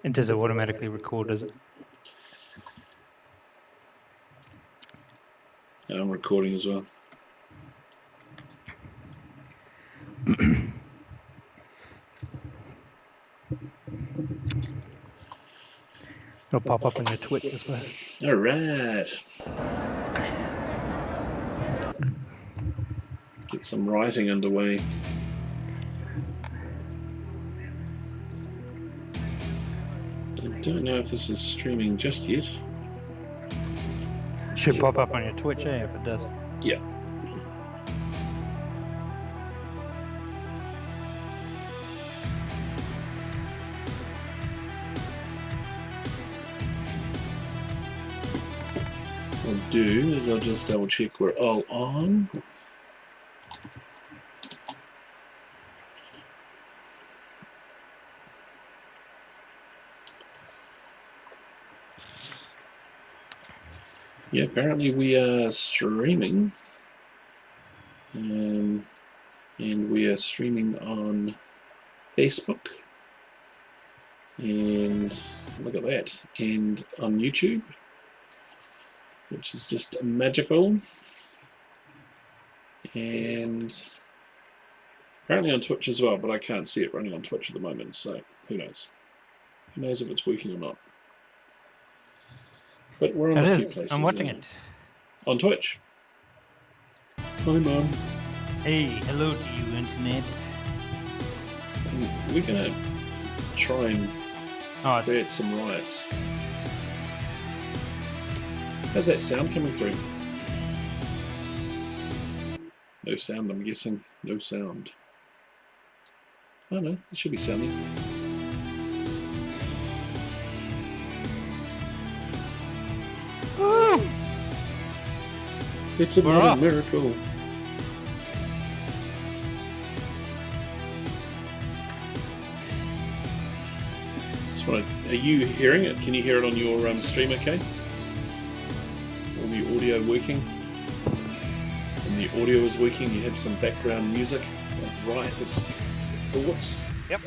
It does it automatically record, does it? Yeah, I'm recording as well. It'll pop up on your Twitch as well. All right. Get some writing underway. I don't know if this is streaming just yet. Should pop up on your Twitch, if it does. Yeah. What I'll do is I'll just double check we're all on. Yeah, apparently we are streaming. And we are streaming on Facebook. And look at that. And on YouTube, which is just magical. And apparently on Twitch as well, but I can't see it running on Twitch at the moment, so who knows? Who knows if it's working or not? But we're on a few places. I'm watching it. On Twitch. Hi, Mum. Hey, hello to you, Internet. And we're going to try and create some riots. How's that sound coming through? No sound, I'm guessing. No sound. Oh no, it should be sounding. Woo! It's a modern miracle. Are you hearing it? Can you hear it on your stream okay? All the audio working? When the audio is working, you have some background music of Riot's thoughts. Yep.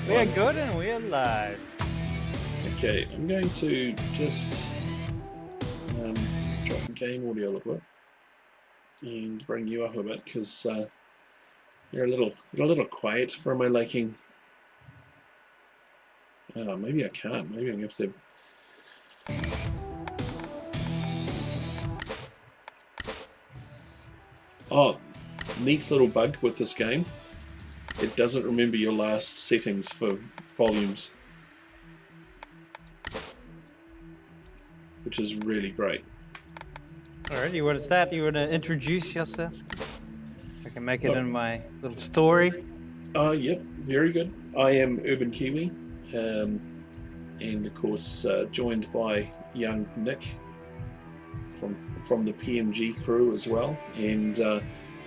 We are good and we are live. Okay, I'm going to just drop the game audio a little bit and bring you up a bit because you're a little quiet for my liking. Maybe I can't. Maybe I'm going to have to. Oh, neat little bug with this game. It doesn't remember your last settings for volumes, which is really great. Alrighty, what is that? You want to introduce yourself? I can make it in my little story. Yep, very good. I am Urban Kiwi, and of course joined by young Nick from the PMG crew as well, and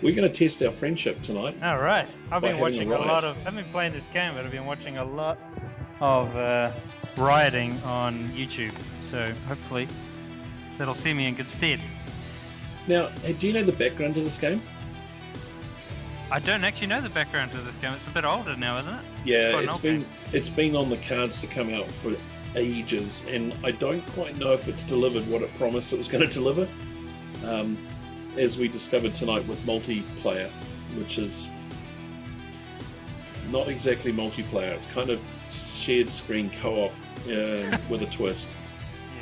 we're going to test our friendship tonight. All right, I've been watching a lot of. I've been playing this game, but I've been watching a lot of rioting on YouTube. So hopefully that'll see me in good stead. Now, do you know the background to this game? I don't actually know the background to this game. It's a bit older now, isn't it? Yeah, it's been on the cards to come out for ages, and I don't quite know if it's delivered what it promised it was going to deliver. As we discovered tonight with multiplayer, which is not exactly multiplayer. It's kind of shared screen co-op with a twist.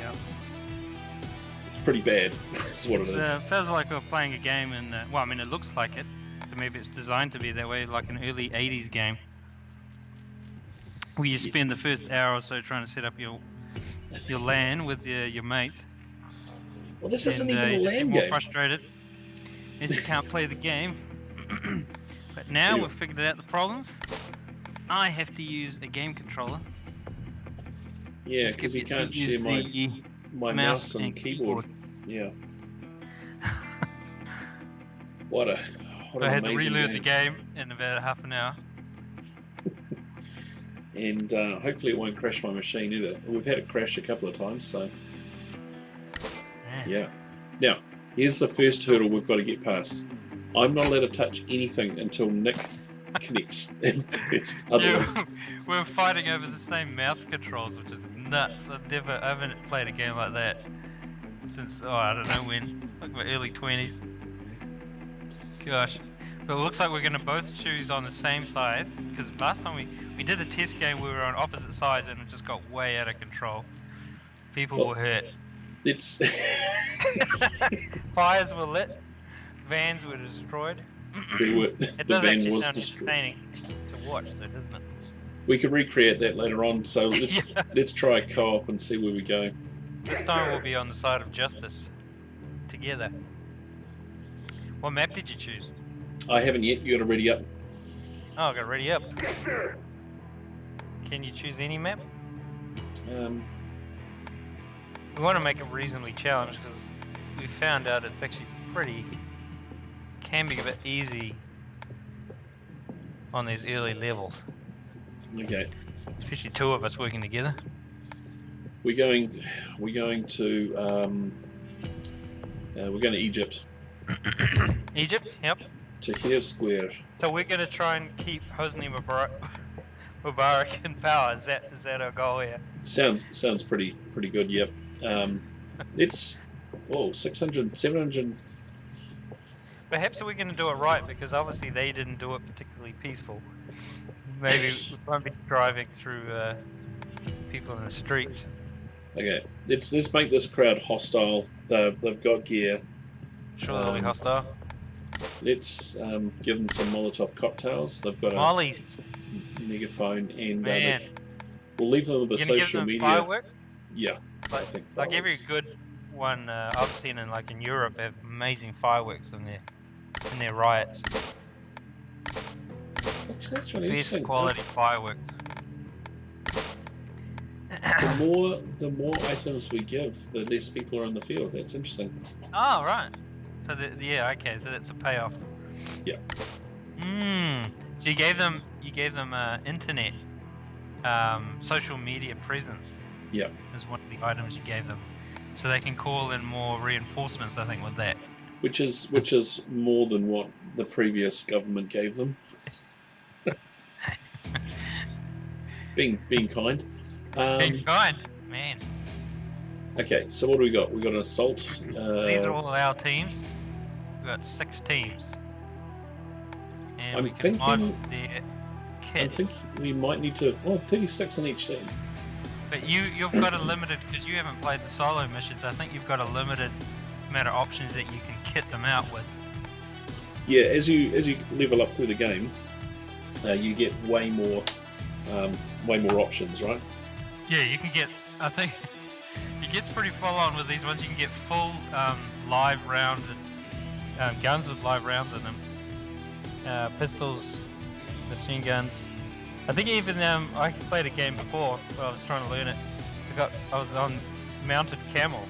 Yeah. It's pretty bad, is what it is. It feels like we're playing a game in, well, I mean, it looks like it. So maybe it's designed to be that way, like an early 80s game. Where you spend the first hour or so trying to set up your LAN with your mates. Well, this isn't even a LAN game. You just get more frustrated as you can't play the game. But now we've figured out the problems. I have to use a game controller. Yeah, because you can't share my mouse and keyboard. Yeah. What an I had to amazing relearn the game in about half an hour. And hopefully it won't crash my machine either. We've had it crash a couple of times, so yeah. Now, here's the first hurdle we've got to get past. I'm not allowed to touch anything until Nick connects in first. Otherwise, Yeah, we're fighting over the same mouse controls, which is nuts. I haven't played a game like that since, I don't know when, like my early 20s. Gosh. But it looks like we're going to both choose on the same side, because last time we did a test game, we were on opposite sides and it just got way out of control. People were hurt. it's Fires were lit, vans were destroyed. the van was destroyed. Entertaining to watch, though, doesn't it? We could recreate that later on. So let's try a co-op and see where we go. This time we'll be on the side of justice, together. What map did you choose? I haven't yet. You got to ready up. Oh, I got ready up. Can you choose any map? We want to make it reasonably challenged because we found out it's actually can be a bit easy on these early levels. Okay. Especially two of us working together. We're going to Egypt. Egypt, yep. Tahrir Square. So we're going to try and keep Hosni Mubarak in power. Is that our goal here? Sounds pretty good. Yep. It's 600, 700. Perhaps we're going to do it right because obviously they didn't do it particularly peaceful. Maybe we won't be driving through people in the streets. Okay, let's make this crowd hostile. They've got gear. Sure, they'll be hostile. Let's give them some Molotov cocktails. They've got Mollies. a megaphone, and Man. We'll leave them with the social media. Fireworks? Yeah, I think Like every fireworks. good one I've seen in Europe have amazing fireworks in their riots. Actually, that's really Best interesting. quality fireworks. The more items we give, the less people are in the field. That's interesting. Oh, right. So okay. So that's a payoff. Yeah. So you gave them internet, social media presence. Yeah. Is one of the items you gave them, so they can call in more reinforcements. I think with that. Which is more than what the previous government gave them. being kind. Being kind, man. Okay, so what do we got? We got an assault. These are all our teams. We've got 6 teams. And I'm we can mod thinking- their I kits. think we might need to. 36 on each team. But you've got a limited, because you haven't played the solo missions, I think you've got a limited amount of options that you can kit them out with. Yeah, as you level up through the game, you get way more options, right? Yeah, you can get, I think, it gets pretty full on with these ones. You can get full live round guns with live rounds in them. Pistols, machine guns. I think even, I played a game before where I was trying to learn it. I was on mounted camels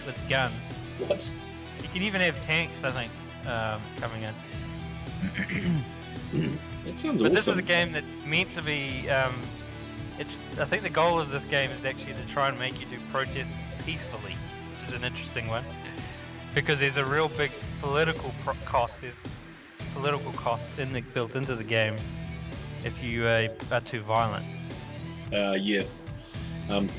with guns. What? You can even have tanks, I think, coming in. That sounds But awesome. this is a game that's meant to be. I think the goal of this game is actually to try and make you do protests peacefully, which is an interesting one, because there's a real big political cost. There's political cost built into the game if you are too violent. Yeah.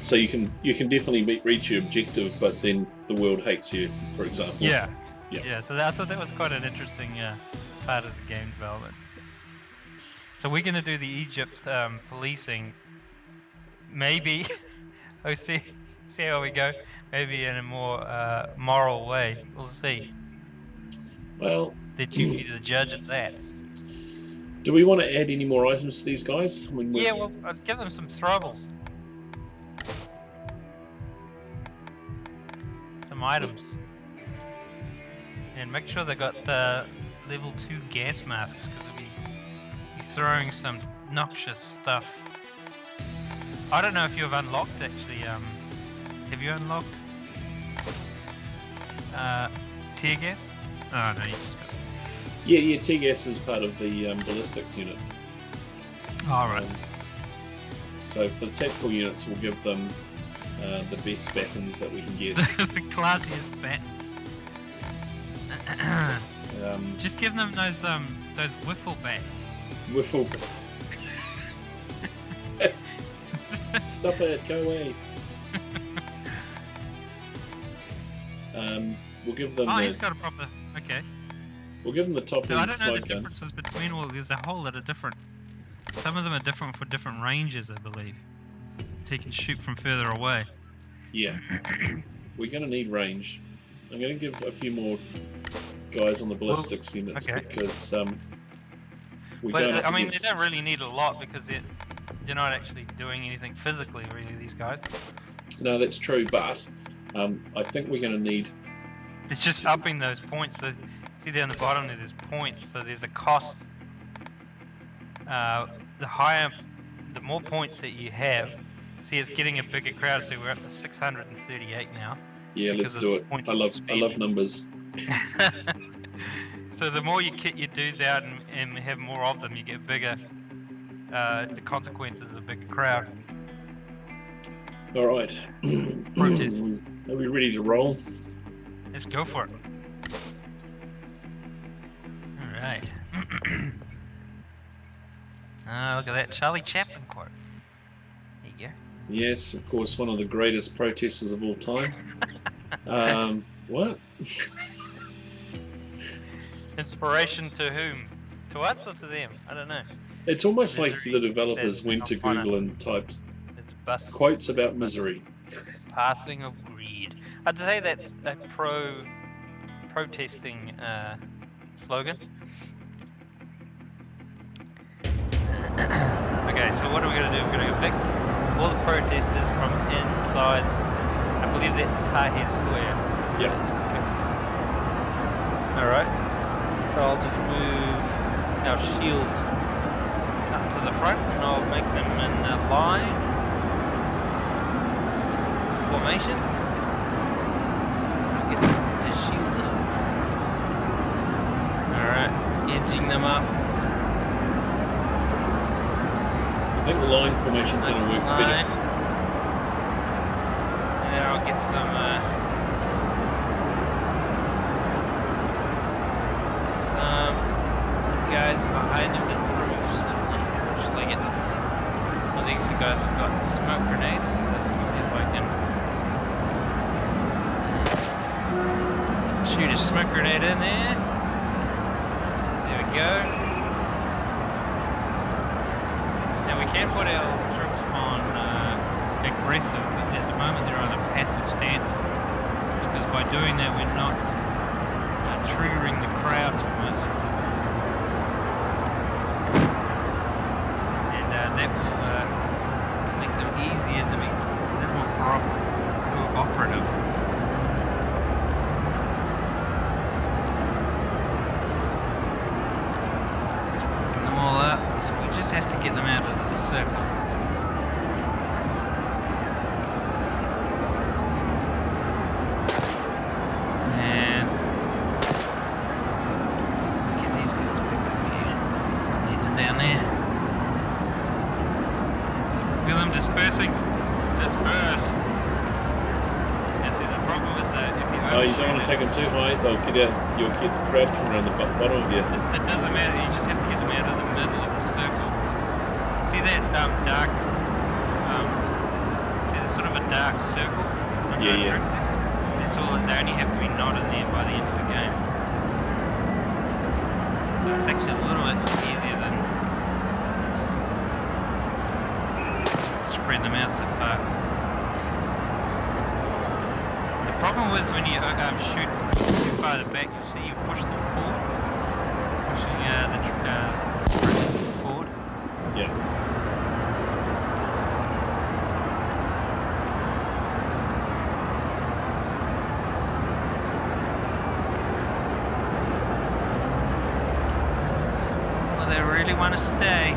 So you can definitely reach your objective, but then the world hates you, for example. Yeah. Yeah. Yeah. So I thought that was quite an interesting part of the game development. So we're going to do the Egypt policing. Maybe we'll see how we go. Maybe in a more moral way. We'll see. Well, Did you be the judge of that? do we want to add any more items to these guys? I mean, Yeah, well, I'd give them some throwables. Some items. And make sure they got level 2 gas masks, because they'll be throwing some noxious stuff. I don't know if you've unlocked, actually. Have you unlocked tear gas? Oh, no, you just got... Yeah, tear gas is part of the ballistics unit. Alright. So for the tactical units, we'll give them the best battens that we can get. The classiest bats. Just give them those wiffle bats. Wiffle bats. Stop it! Go away. We'll give them. Oh, he's got a proper. Okay. We'll give them the top So end I don't know the smoke guns. differences between all. There's a whole lot of different. Some of them are different for different ranges, I believe. So you can shoot from further away. Yeah. We're going to need range. I'm going to give a few more guys on the ballistics units because we don't. I mean, they don't really need a lot because they're not actually doing anything physically, really. These guys. No, that's true, but I think we're going to need. It's just upping those points. See there on the bottom there's points, so there's a cost. The more points that you have, see, it's getting a bigger crowd. So we're up to 638 now. Yeah, let's do it. I love numbers. So the more you kit your dudes out and have more of them, you get bigger. The consequences of a bigger crowd. All right. Protesters. Are we ready to roll? Let's go for it. All right. Look at that Charlie Chaplin quote. There you go. Yes, of course, one of the greatest protesters of all time. What? Inspiration to whom? To us or to them? I don't know. It's almost like the developers went to Google and typed quotes about misery. Passing of greed. I'd say that's a protesting slogan. Okay, so what are we going to do? We're going to evict all the protesters from inside. I believe that's Tahir Square. Yep. Okay. Alright. So I'll just move our shields up to the front and I'll make them in a line. Formation. I'll get the shields up. Alright. Edging them up. I think the line formation's going to work better. And then I'll get some guys behind them that's roofs. Should I get this? Well, these guys have got smoke grenades, so let's see if I can shoot a smoke grenade in there. There we go. Now we can put our troops on aggressive, but at the moment they're on a passive stance because by doing that we're not triggering the crowd too much, and that will make them easier to be a little more cooperative. Smoking them all up, so we just have to get them out of the circle. And get these guys back over here. Lead them down there. Feel them dispersing. Disperse. Yeah, see the problem with that, if you Oh, you don't want to take them too high, they'll get out, you'll get the crowd coming around the bottom of you. It doesn't matter, you just have to get them out of the middle of the circle. See that dark, see there's sort of a dark circle? Yeah. That's all, they only have to be not in there by the end of the game. So it's actually a little bit easier than to spread them out so far. The problem was when you shoot too far to the back, you see you push them forward. Pushing the forward. Yeah. Well, they really want to stay.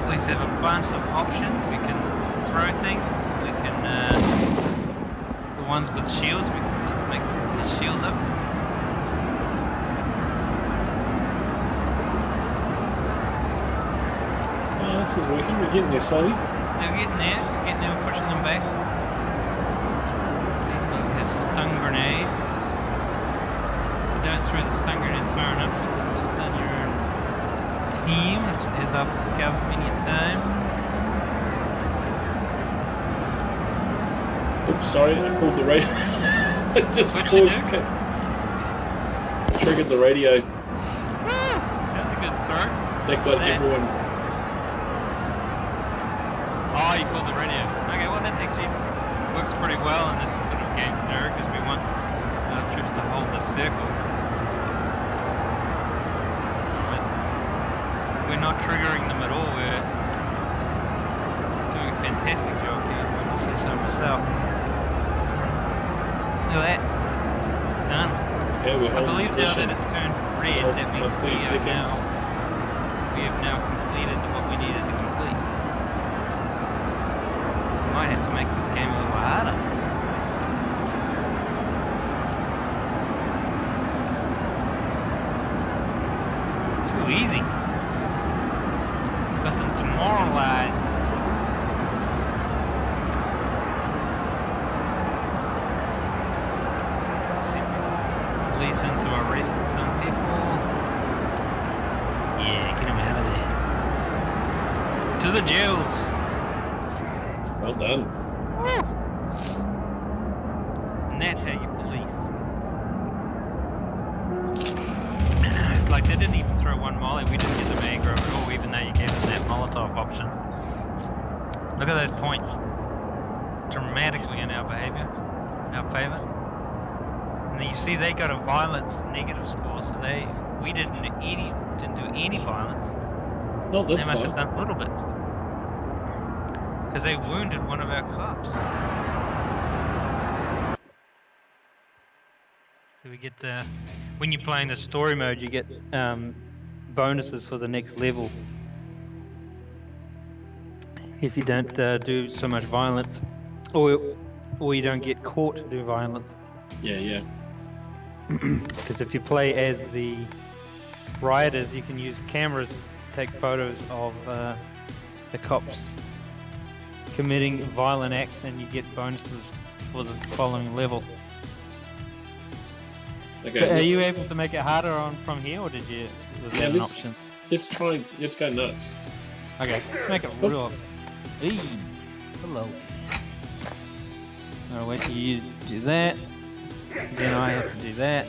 Police have a bunch of options. We can throw things. We can, the ones with shields, we can make the shields up. this is working. We're getting there slowly. They're getting there. We're getting there. We're pushing them back. These guys have stun grenades. If you don't throw the stun grenades far enough, you can stun your own team, as I've discovered many a time. Oops, sorry, I called the radio. I just triggered the radio. That was a good start. That got everyone. Oh, you called the radio. Okay, well that actually works pretty well in this sort of game scenario because we want our troops to hold the circle. But we're not triggering them at all. We're doing a fantastic job here. I must say so myself. Look at that. Done. Okay, we're I holding believe now position. that it's turned red, Hold that for means 30 seconds. we have now completed what we needed to complete. We might have to make this game a little harder. Too easy. Got them demoralized. Police in to arrest some people. Yeah, get them out of there. To the jails. Well done. Woo. And that's how you police. Like they didn't even throw one molly. We didn't get them aggro at all, even though you gave them that Molotov option. Look at those points. Dramatically in our behavior, our favor. And you see they got a violence negative score, so we didn't do any violence. Not this They must time. have done a little bit. Because they wounded one of our cops. So we get, when you're playing the story mode, you get bonuses for the next level. If you don't do so much violence, or you don't get caught to do violence. Yeah. Because if you play as the rioters, you can use cameras to take photos of the cops committing violent acts, and you get bonuses for the following level. Okay. So are you able to make it harder from here, or was that an option? Let's go nuts. Okay, let's make it real. Hey, hello. I'll wait till you do that. Then I have to do that.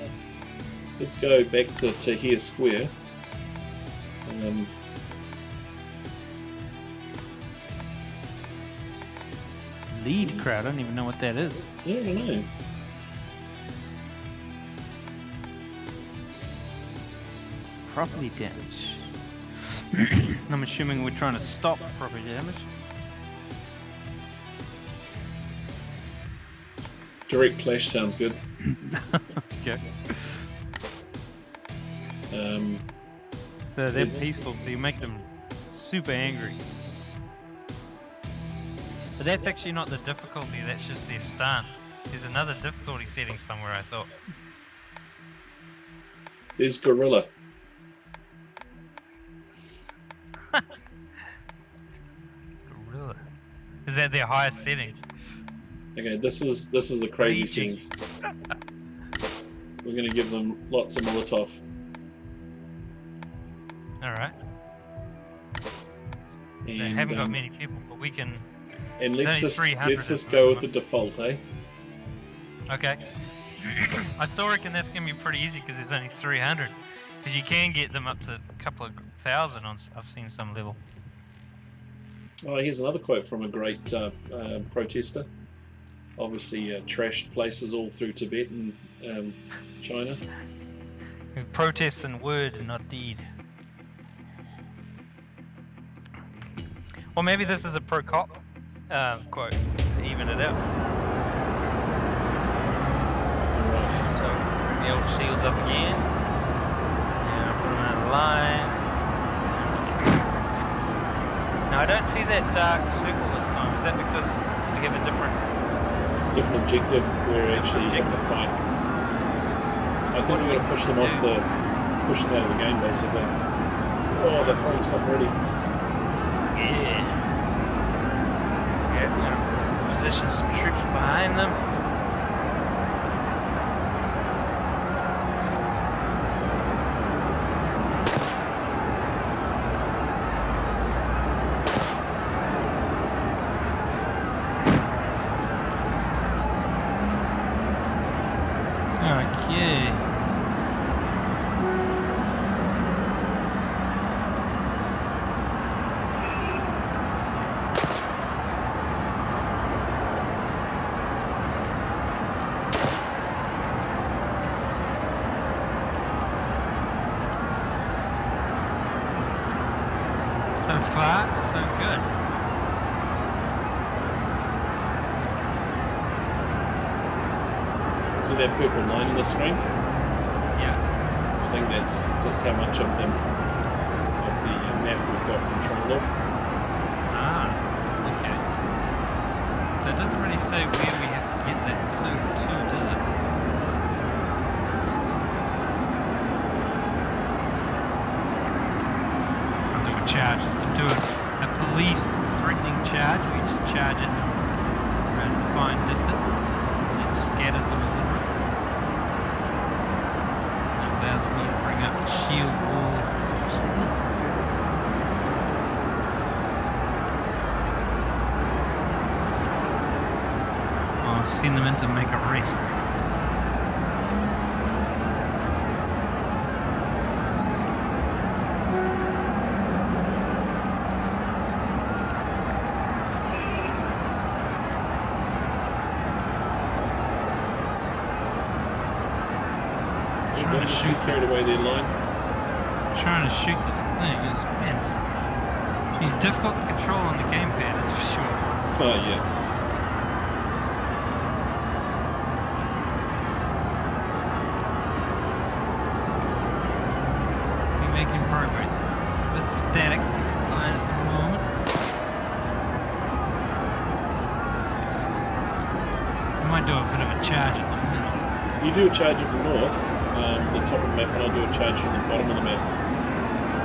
Let's go back to Tahir Square. Lead crowd, I don't even know what that is. Yeah, I don't know. Property damage. I'm assuming we're trying to stop property damage. Direct clash sounds good. Okay. So they're peaceful, so you make them super angry. But that's actually not the difficulty, that's just their stance. There's another difficulty setting somewhere, I thought. There's Gorilla. Gorilla. Is that their highest setting? Okay, this is the crazy Raging. scenes. We're gonna give them lots of Molotov. Alright. They And, haven't got many people, but we can... and There's let's only 300 just at go the with the default, eh? Okay. I still reckon that's going to be pretty easy because there's only 300. Because you can get them up to a couple of thousand I've seen some level. Oh, here's another quote from a great protester. Obviously, trashed places all through Tibet and China. Protests in word and not deed. Or maybe this is a pro-cop quote to even it out. Alright. So the old shields up again. And I'll put them out of line. Now I don't see that dark circle this time. Is that because we have a different objective? We're actually having a fight. I think we're going to push them out of the game, basically. Oh, they're throwing stuff already. Yeah. pushing some troops behind them. Okay. So far, so good. See that purple line on the screen? Yeah. I think that's just how much of the map we've got control of. Ah, okay. So it doesn't really say where we have to get that to, does it? I'll do a charge. I'll do a police threatening charge. We just charge it at a defined distance and scatter some of them. That allows me to bring up the shield wall or something. I'll send them in to make arrests. Trying to shoot Carried away their line. Trying to shoot this thing is immense. She's difficult to control on the gamepad, that's for sure. Oh yeah. We're making progress. It's a bit static line at the moment. I might do a bit of a charge at the middle. You do a charge at the north, the top of the map, and I'll do a charge from the bottom of the map. I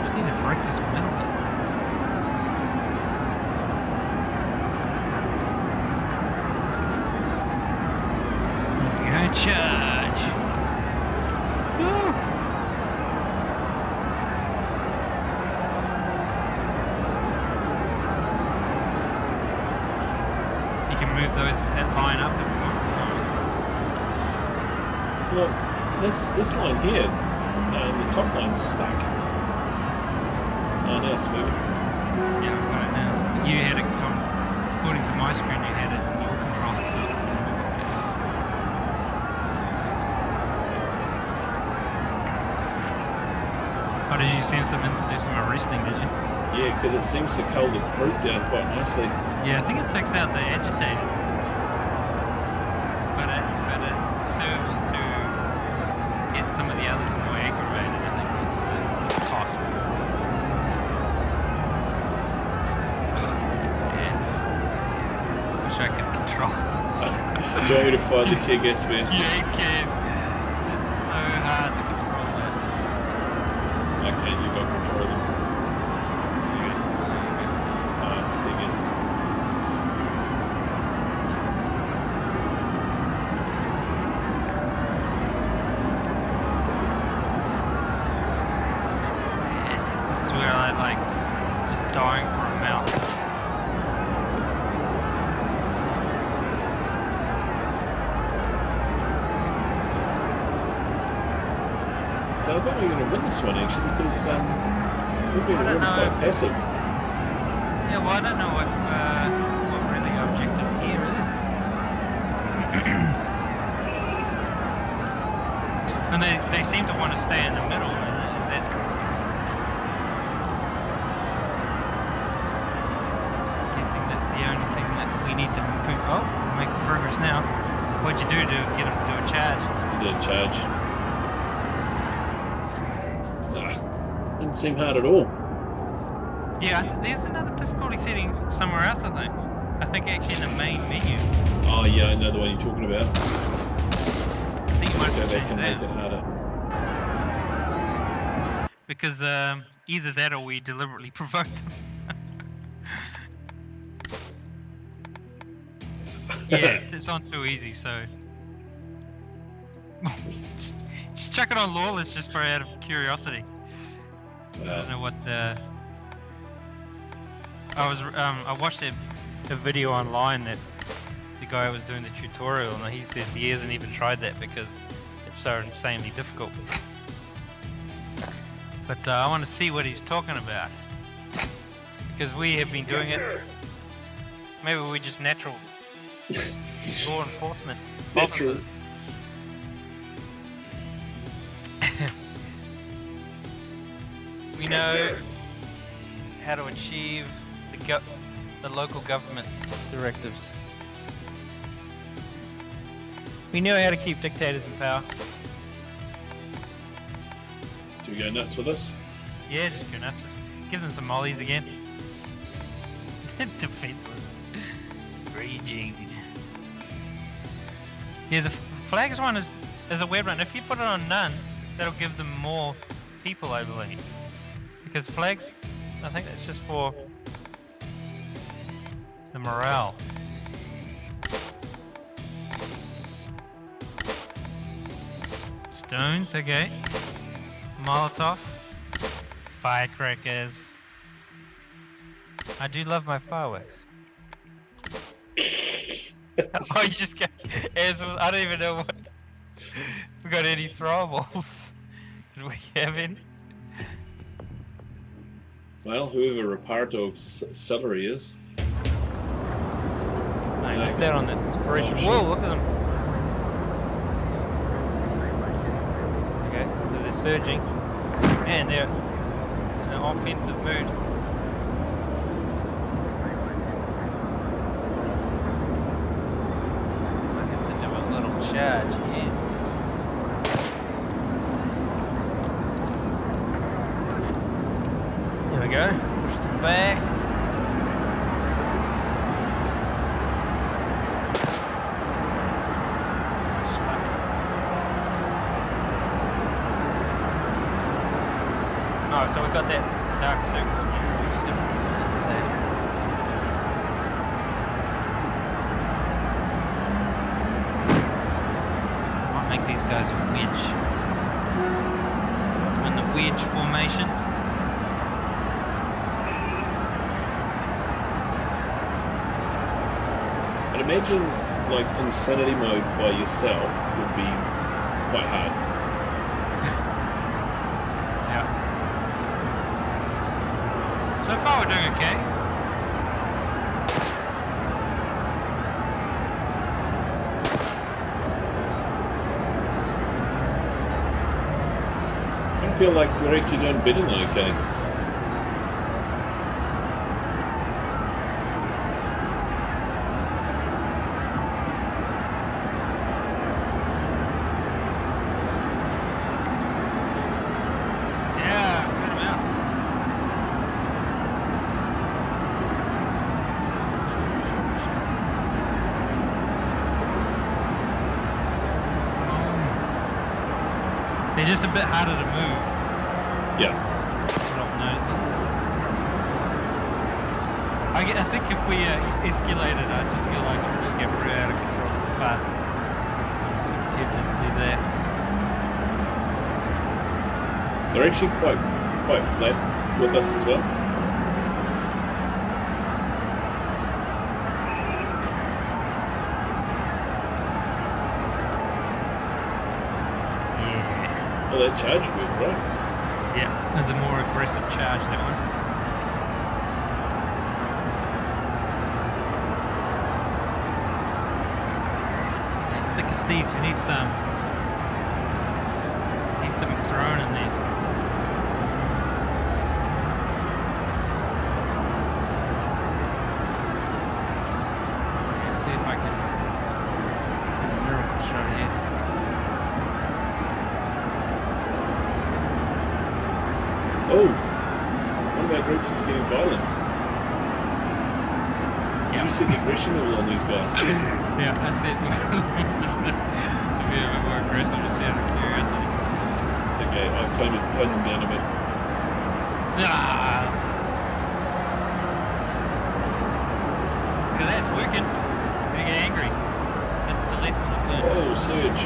just need to break this middle bit. There we go, charge! Woo! You can move that line up if you want. Well, this line here, the top line's stuck. Oh, now it's moving. Yeah, I've got it now. You had it, according to my screen, you had it in your control, so... Oh, did you send them in to do some arresting, did you? Yeah, because it seems to cull the group down quite nicely. Yeah, I think it takes out the agitators. But it serves to get some of the others more aggravated, I think that's the cost. Yeah. Wish I could control this. Do you want me to fire the tear gas man? Yeah, you can. It's so hard to control that. Okay, you got control of them. Tear gas is... This is where I like just dying for a mouse. So I thought we were going to win this one actually because we've been really quite passive. Yeah, well I don't know what really the objective here is. And they seem to want to stay in the middle. Is that? Guessing that's the only thing that we need to improve. Oh, we're making progress now. What'd you do to get them to do a charge? We did a charge. Didn't seem hard at all. Yeah, there's another difficulty setting somewhere else, I think. I think actually in the main menu. Oh yeah, I know the one you're talking about. I think you might Go have to back and change make it that. harder. Because either that or we deliberately provoke them. Yeah, it's on too easy, so just chuck it on lawless just for out of curiosity. I don't know what the. I watched a video online that the guy was doing the tutorial, and he says he hasn't even tried that because it's so insanely difficult. But I want to see what he's talking about, because we have been doing it. Maybe we're just natural law enforcement officers. We know how to achieve the local government's directives. We know how to keep dictators in power. Do we go nuts with this? Yeah, just go nuts. Just give them some mollies again. Defenseless. Raging. Yeah, the flags one is a weird one. If you put it on none, that'll give them more people, I believe. Because flags, I think that's just for the morale. Stones, okay. Molotov. Firecrackers. I do love my fireworks. Oh, you just got... I don't even know what... We got any throwables? Did we have any? Well, whoever Reparto's celery is. I missed out on that inspiration. Oh, whoa, look at them. Okay, so they're surging. Man, they're in an offensive mood. I have to do a little charge here. There we go. Push them back. Oh, so we've got that dark circle. We just have to keep that. Might make these guys a wedge. In the wedge formation. I'd imagine, like, insanity mode by yourself would be quite hard. Yeah. So far we're doing okay. I feel like we're actually doing better than okay. They're just a bit harder to move. Yeah. I think if we escalated, I just feel like it would just get really out of control fast. So I'm super tempted to do that. They're actually quite flat with us as well. Oh, that charge move, right? Yeah, there's a more aggressive charge, that one. Thick as thieves, you need some thrown in there. Let's see if I can get a miracle shot here. Oh, one of our groups is getting violent. Yeah. You see the aggression level on these guys. Yeah, that's it. To be a bit more aggressive, just out of curiosity. Okay, I've toned them down a bit. Ah! Look at that, it's working. I'm gonna get angry. Full surge.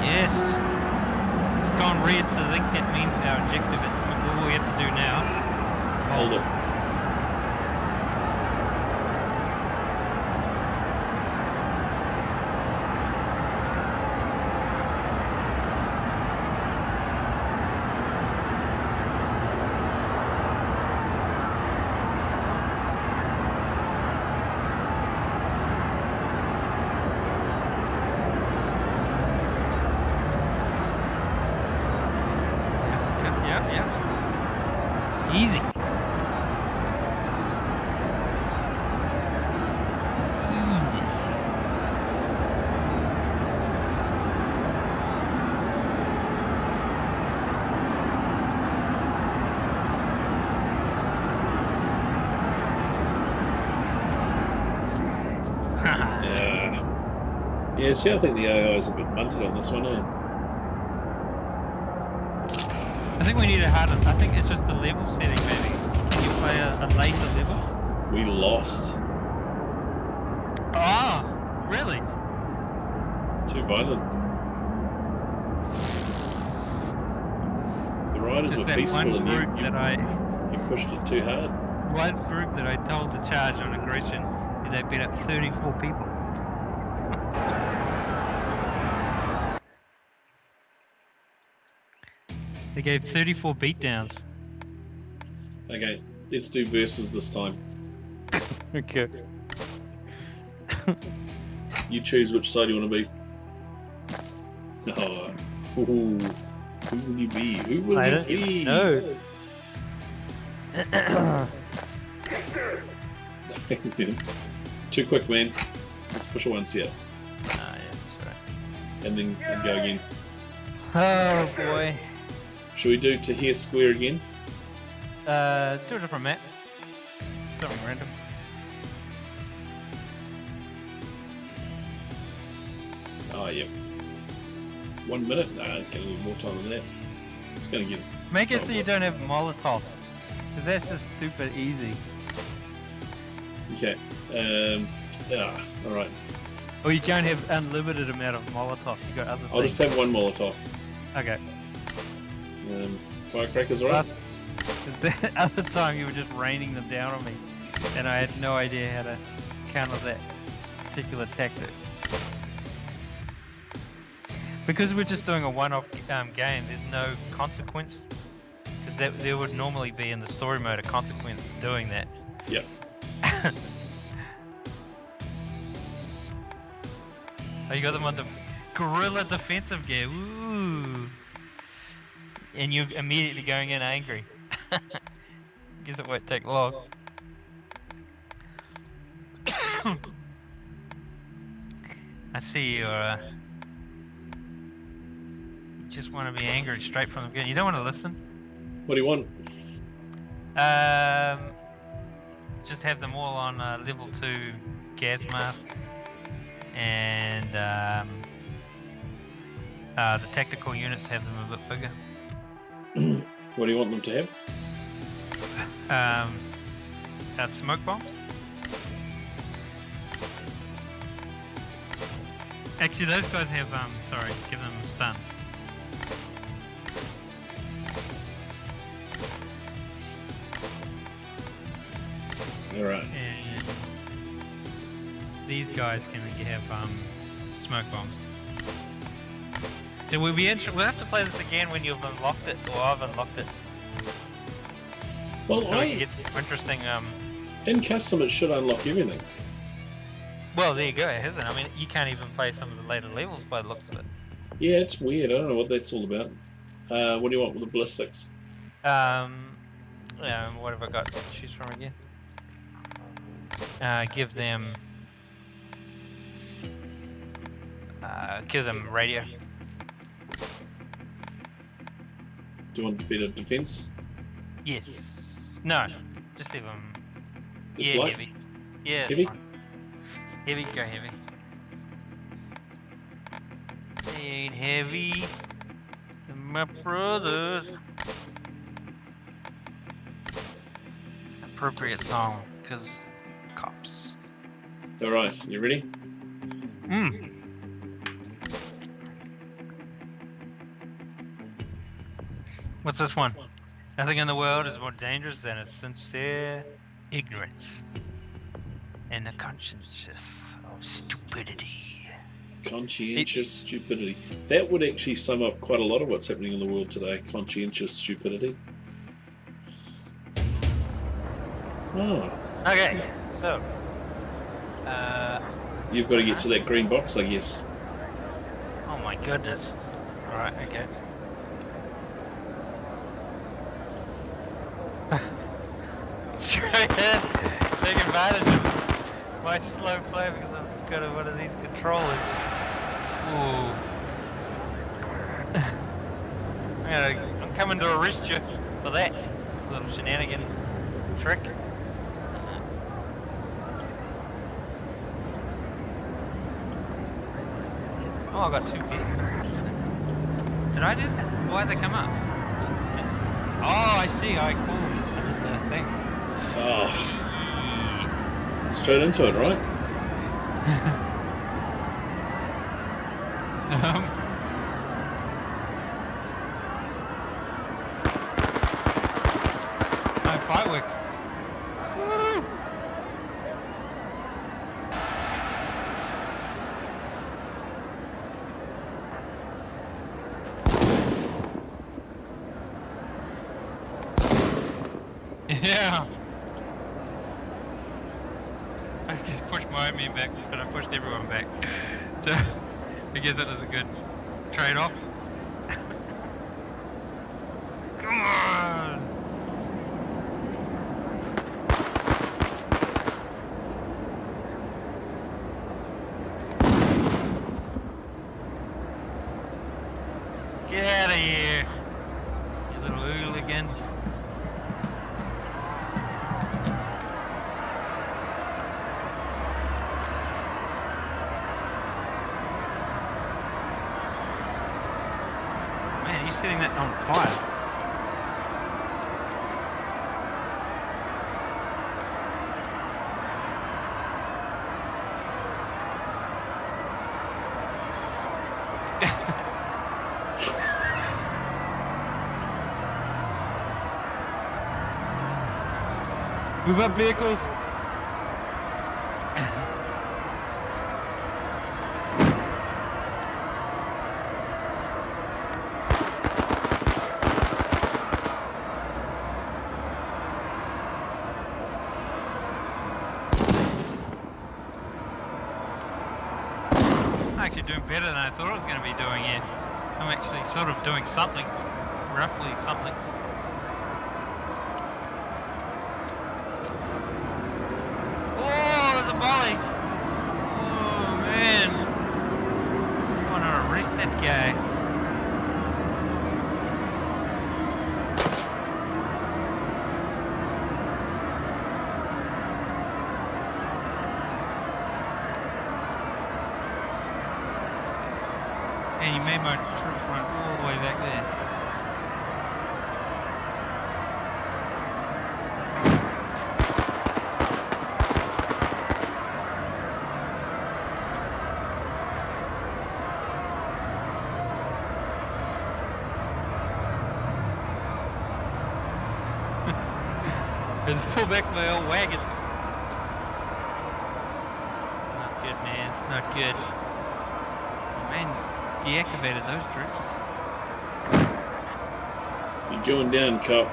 Yes. It's gone red, so I think that means our objective is all we have to do now. Hold it. Yeah. Easy. Easy. Yeah, see, I think the AI is a bit munted on this one, eh? I think we need a harder. I think it's just the level setting, maybe. Can you play a later level? We lost. Oh, really? Too violent. The riders Just were that peaceful one and group you pushed it too hard. One group that I told to charge on aggression, they beat up 34 people. They gave 34 beatdowns. Okay, let's do versus this time. Okay. You choose which side you want to be. Oh, ooh, who will you be? Who will I you don't be? know. Too quick, man. Just push it once here. Ah, yeah, that's right. And then go again. Oh boy. Should we do to here square again? Do a different map. Something random. Oh, yeah. 1 minute? Nah, it's going to need more time than that. It's going to get... Make it so you don't have Molotovs. Because that's just super easy. Okay. Alright. Or you can't have unlimited amount of Molotovs. You got other I'll things. just have one Molotov. Okay. Firecrackers, alright? Because the other time you were just raining them down on me. And I had no idea how to counter that particular tactic. Because we're just doing a one-off game, there's no consequence. Because there would normally be in the story mode a consequence of doing that. Yep. Oh, you got them on the guerrilla defensive gear. Ooh. And you're immediately going in angry. Guess it won't take long. I see you're you just want to be angry straight from the beginning. You don't want to listen. What do you want? Just have them all on level 2 gas masks. And the tactical units have them a bit bigger. What do you want them to have? Smoke bombs. Actually, those guys have sorry, give them stuns. Alright. And these guys can have smoke bombs. So we'll have to play this again when you've unlocked it, or I've unlocked it. Well, So we can get some interesting in custom it should unlock everything. well, there you go, it hasn't. I mean, you can't even play some of the later levels by the looks of it. Yeah, it's weird. I don't know what that's all about. What do you want with the ballistics? What have I got to choose from again? Give them radio. Do you want better defense? Yes. No. Just leave them. Just Yeah, light? heavy. Yeah, it's Heavy? fine. Heavy, go heavy. Ain't heavy. My brothers. appropriate song, because cops. All right, you ready? What's this one? Nothing in the world is more dangerous than a sincere ignorance and the conscience of stupidity. Conscientious stupidity. That would actually sum up quite a lot of what's happening in the world today. Conscientious stupidity. Oh. Okay, so. You've got to get to that green box, I guess. Oh my goodness. Alright, okay. Straight ahead, take advantage of my slow play because I've got one of these controllers. Ooh. I'm coming to arrest you for that little shenanigan trick. Oh, I got 2 vehicles. Did I do that? Why'd they come up? Oh, I see. Alright, cool. I did the thing. Oh. Straight into it, right? No fireworks. Woo! Yeah. I just pushed my own back, but I pushed everyone back. So I guess that was a good trade-off. Come on! Get out of here, you little hooligans. Man, you're setting that on fire. Move up, vehicles. I'm actually doing better than I thought I was going to be doing here. I'm actually sort of doing something, roughly something. Oh, there's a volley. Oh man, I want to arrest that guy. And you made my troops run all the way back there. Let's pull back my old wagons. Not good, man. It's not good. Man, deactivated those troops. You're going down, Cup.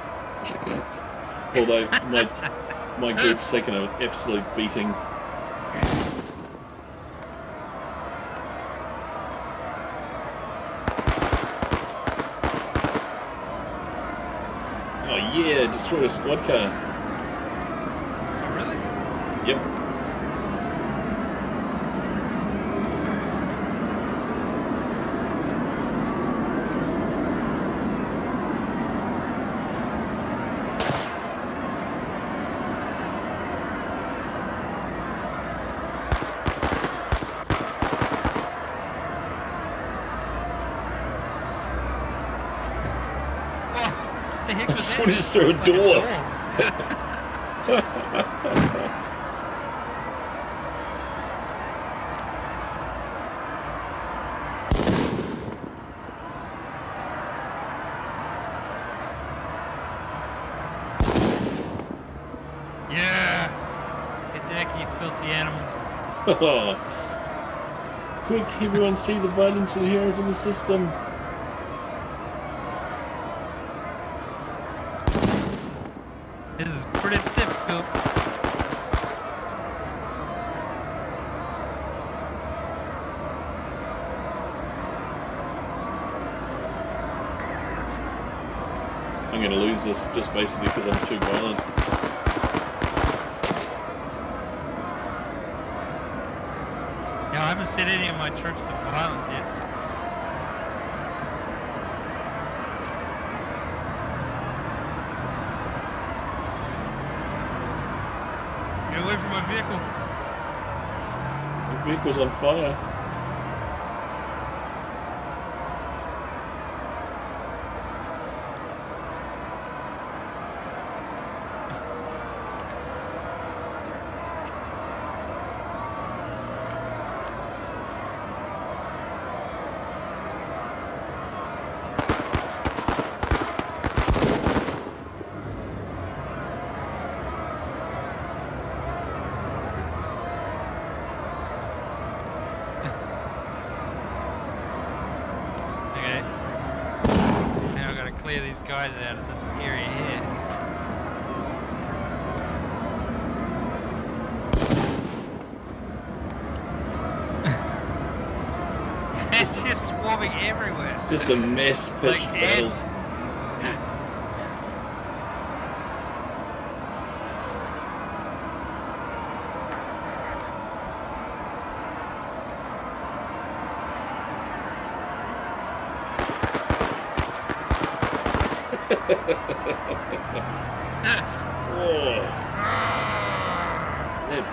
Although my group's taken an absolute beating. Oh yeah, destroyed a squad car. Oh, really? Yep. What the heck was Someone that? just threw a Like door. Yeah! Get back, you filthy animals. Quick, everyone see the violence inherent in the system. This is pretty difficult. I'm going to lose this just basically because I'm too violent. Yeah, I haven't set any of my troops to violence yet. Get away from my vehicle. The vehicle's on fire. Okay. So now I've got to clear these guys out of this area here. It's just swarming everywhere. Just a mess pitched Like battle. ants. Oh. Man.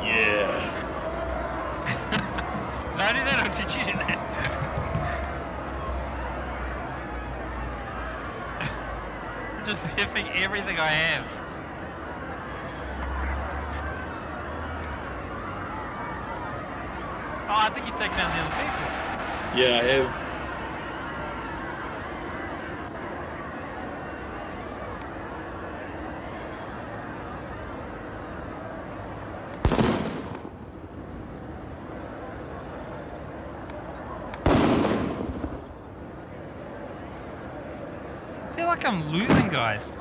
Yeah. Did I do that or did you do that? I'm just hiffing everything I have. Oh, I think you're taking out the other vehicle. Yeah, I have. I feel like I'm losing guys.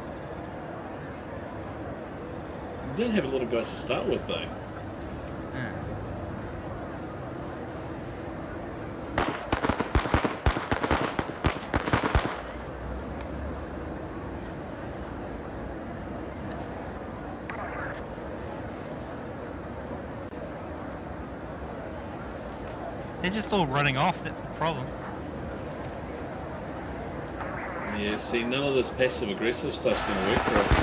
You didn't have a lot of guys to start with, though. They're just all running off, that's the problem. Yeah, see, none of this passive-aggressive stuff's going to work for us.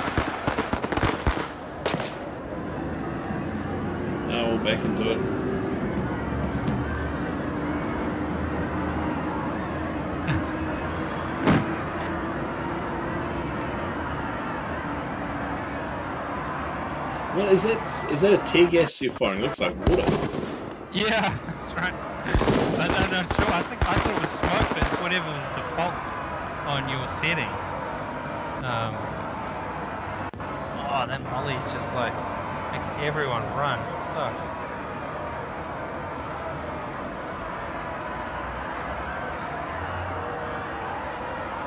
Now we're back into it. What is that? Is that a tear gas you're firing? Looks like water. Yeah, that's right. I'm not sure. I thought it was smoke, but it's whatever was default on your setting. Oh, that molly just like makes everyone run. It sucks.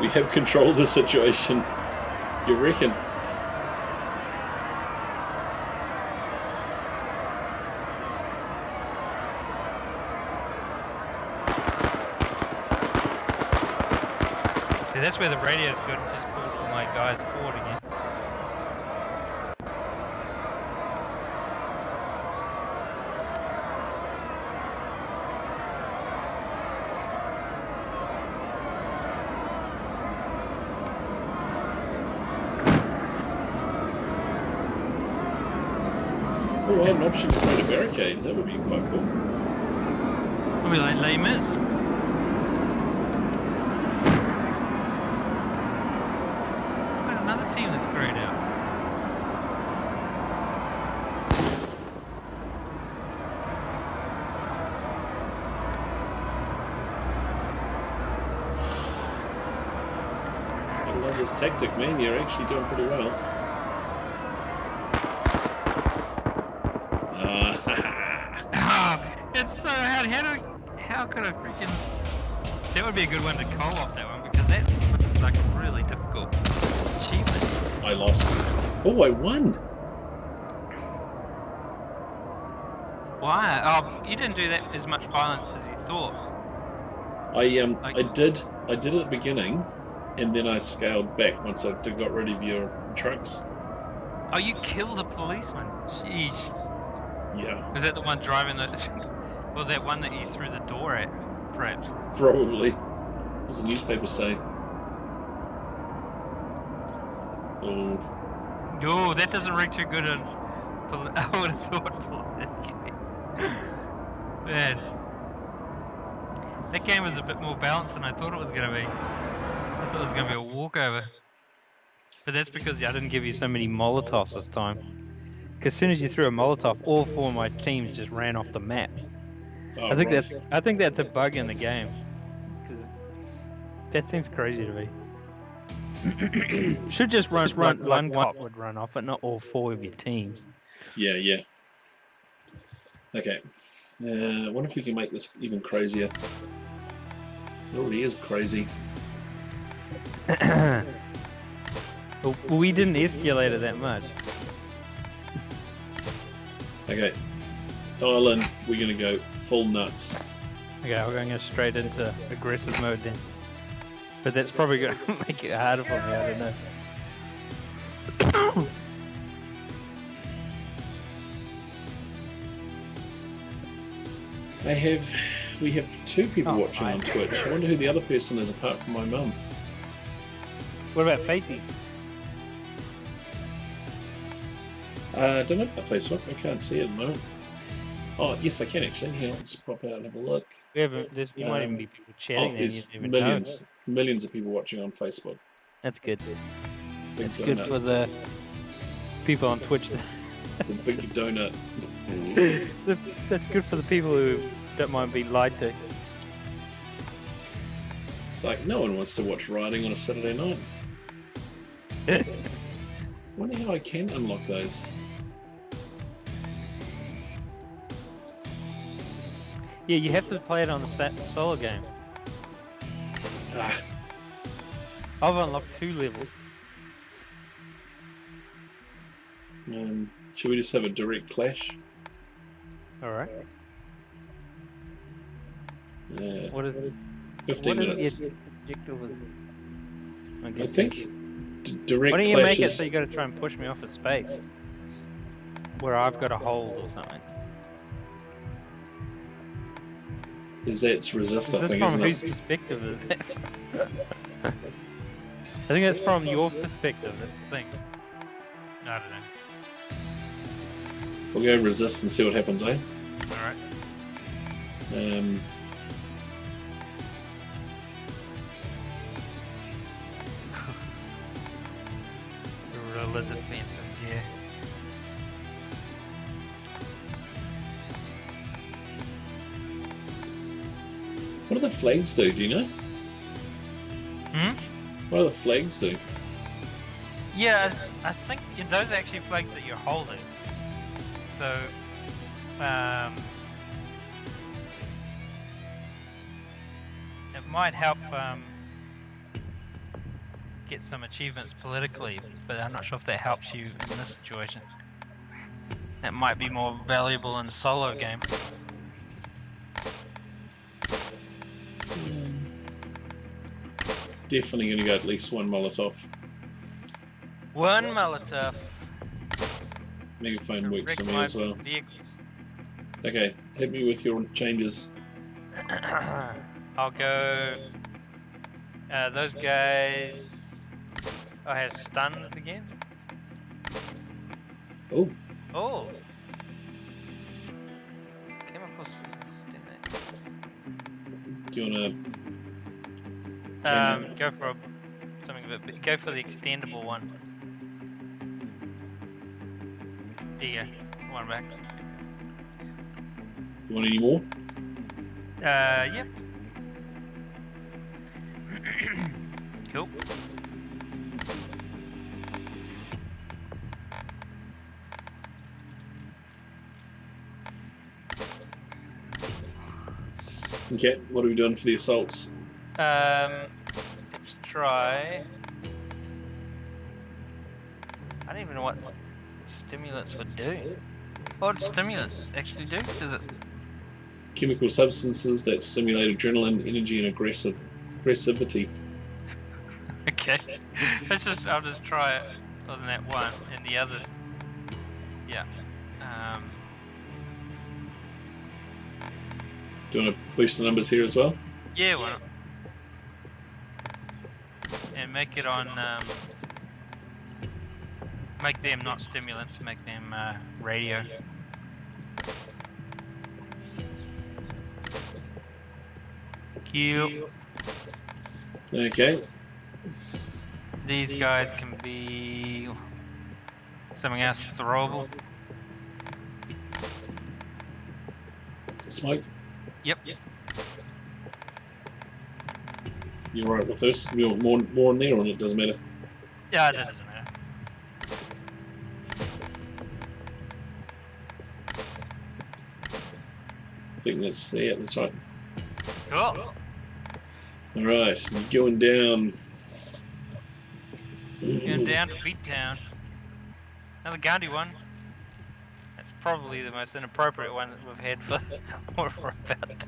We have controlled the situation. You reckon? See, that's where the radio's good. Just call for my guys forward again. had an option to create a barricade, that would be quite cool. I'll be like, Les Mis. Got another team that's grayed out. I love this tactic, man. You're actually doing pretty well. It's so hard. How could I freaking... That would be a good one to co-op, that one, because that's like a really difficult achievement. I lost. Oh, I won! Why? Oh, you didn't do that as much violence as you thought. I did at the beginning, and then I scaled back once I got rid of your trucks. Oh, you killed a policeman. Sheesh. Yeah. Was that the one driving the... Well, that one that you threw the door at, perhaps? Probably. What does the newspaper say? Oh. Yo, that doesn't ring too good in... I would have thought politically. Man. That game was a bit more balanced than I thought it was going to be. I thought it was going to be a walkover. But that's because I didn't give you so many Molotovs this time. Because as soon as you threw a Molotov, all 4 of my teams just ran off the map. Oh, I think right. that's a bug in the game. Because that seems crazy to me. Should just run one cop would run off, but not all 4 of your teams. Yeah. Okay. I wonder if we can make this even crazier. It already is crazy. Well, we didn't escalate it that much. Okay. Dial in. We're going to go full nuts. Okay, we're going to go straight into aggressive mode then. But that's probably going to make it harder for me, I don't know. We have 2 people watching on Twitch. I wonder who the other person is apart from my mum. What about Faces? I don't know about Facebook. I can't see it at the moment. Oh, yes, I can actually. Here, I'll just pop out and have a look. You might even be people chatting and there's you don't even know. millions of people watching on Facebook. That's good. Big That's good donut. for the people on Twitch. The big donut. That's good for the people who don't mind being lied to. It's like no one wants to watch riding on a Saturday night. I wonder how I can unlock those. Yeah, you have to play it on the solo game. Ah, I've unlocked 2 levels. should we just have a direct clash? Alright. What is 15 minutes. the objective? I think direct Why don't you clashes. make it so you got to try and push me off a space where I've got a hold or something? Is that's resist? I Is this think, from isn't whose it? perspective is that? I think it's from your perspective. That's the thing. I don't know. We'll go resist and see what happens, eh? All right. Guerrilla defensive, yeah. What do the flags do? Do you know? What do the flags do? Yeah, I think those are actually flags that you're holding. So, it might help get some achievements politically, but I'm not sure if that helps you in this situation. That might be more valuable in a solo game. Definitely going to go at least 1 Molotov. 1 Molotov. Megaphone works for me Wreck as well. my vehicles. Okay, hit me with your changes. I'll go. Those guys. I have stuns again. Oh, Oh, What's stimulate? Do you want to? Go for something a bit. Go for the extendable one. There you go. One back. You want any more? Yep. Cool. Okay. What are we doing for the assaults? Let's try. I don't even know what stimulants would do. What would stimulants actually do? Does it? Chemical substances that stimulate adrenaline, energy, and aggressivity. Okay. I'll just try it. Other than that one, and the others. Yeah. Do you want to boost the numbers here as well? Yeah, why not? And make it on. Make them not stimulants. Make them radio. Cute. Okay. These guys can be something else throwable. Smoke. Yep. You're right with this. You want more in there, or it doesn't matter. Yeah, it doesn't matter. I think that's right. Cool. All right, you're going down. Going down to Beat Town. Another Gandhi one. That's probably the most inappropriate one that we've had for what we're about to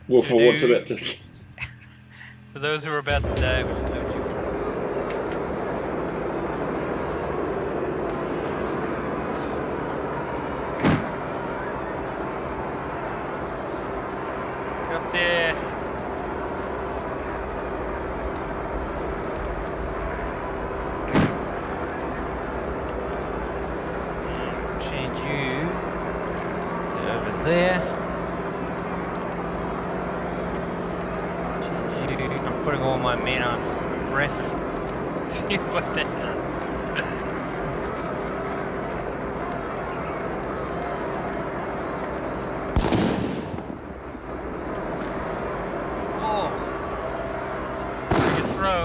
Well, for what's do. about to. For those who are about to die, we salute you. Get up there. Change you to over there. Change you. I'm putting all my men on aggressive. See what that does. Oh! Good throw.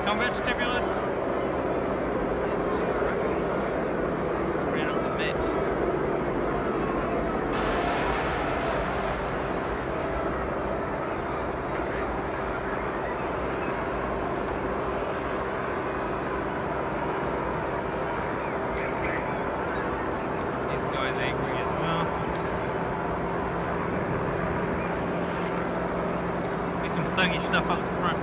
Combat stimulants. Ran off the map. These guys angry as well. Do some thuggy stuff up the front.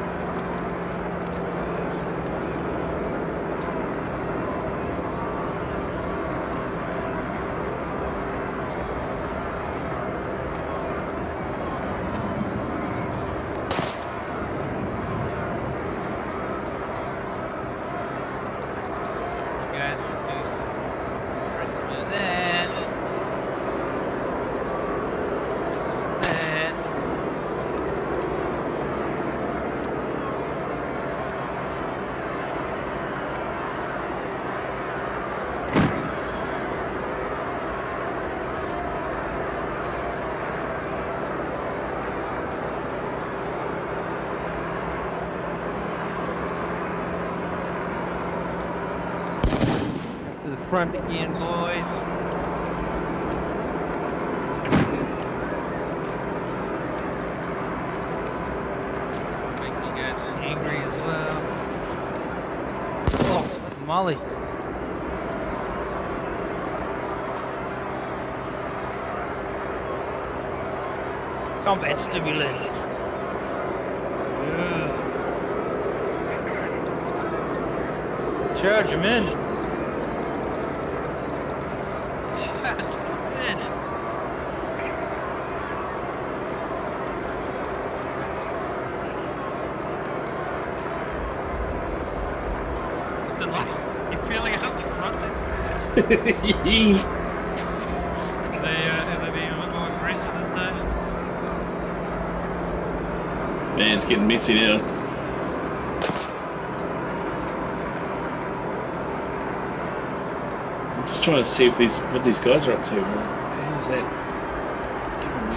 You guys can do some some of that. Some of that. To the front again, boys. Make you guys angry as well. Oh, Molly. Combat stimulants. Yeah. Charge him in. Charge him in. Is it like you're feeling it up the front there? Man, it's getting messy now. I'm just trying to see if what these guys are up to. How's that? Giving me...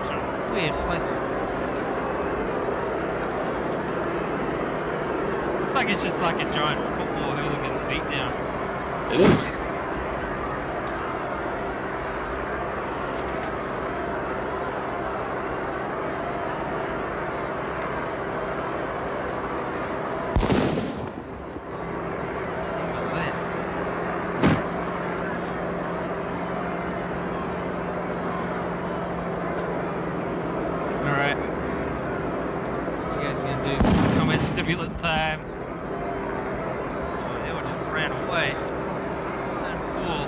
Some weird places. Looks like it's just like a giant football hooligan beatdown. It is. What's that? Alright. You guys gonna do comment stimulant time? Oh, they all just ran away. Cool.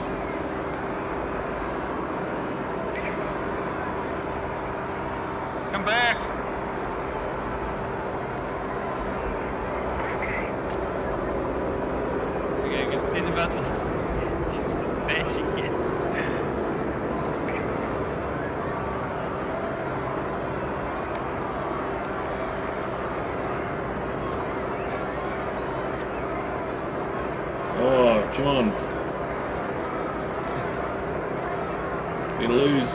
Come back! Okay, I can see them about to bash again. Oh, come on. We lose.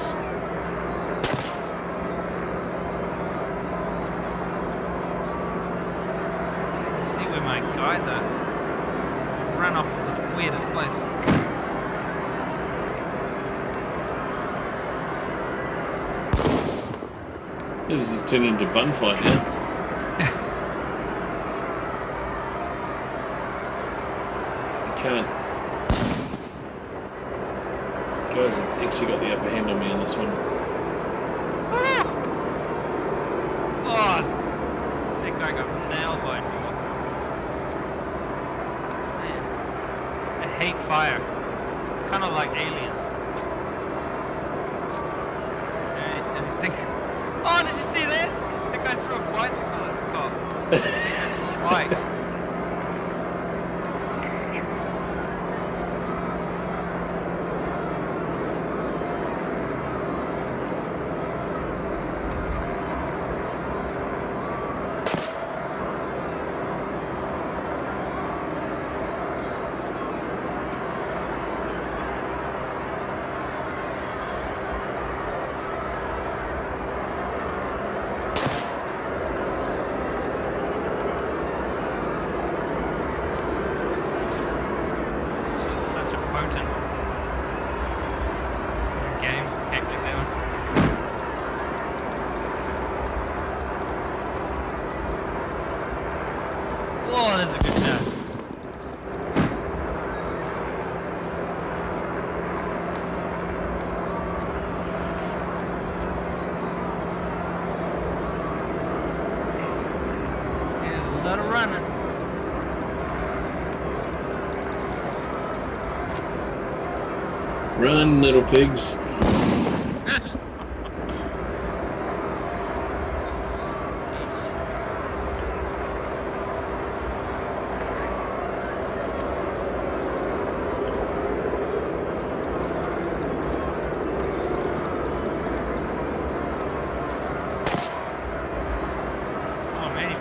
Let's see where my guys are. Run off to the weirdest places. This is turning into a bun fight now. I can't. Guys have actually got the upper hand on me on this one. Oh, that guy got nailed by a door. Man, I hate fire. Kind of like aliens. And the thing. Oh, did you see that? That guy threw a bicycle at the cop. Bike. Oh, that's a good shot. There's a lot of running. Run, little pigs.